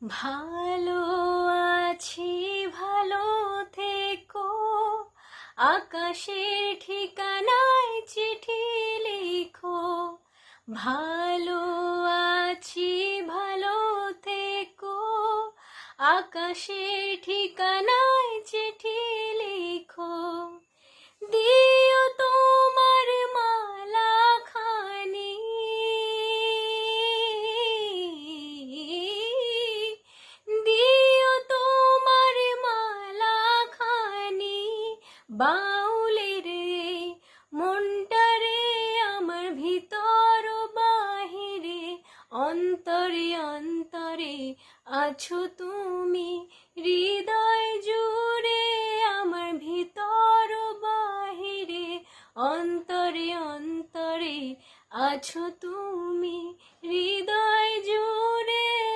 ভালো আছি, ভালো থেকো। আকাশের ঠিকানায় চিঠি লিখো। ভালো আছি, ভালো থেকো। আকাশের ঠিকানায় চিঠি লিখো। দিও তোমার মালা খানি, দিও তোমার মালা খানি। বাউলের মনটারে আমার ভিতর বাহিরে, অন্তরে অন্তরে আছো তুমি। হৃদয় জুড়ে আমার ভিতর বাহিরে, অন্তরে অন্তরে আছো তুমি। হৃদয় জুড়ে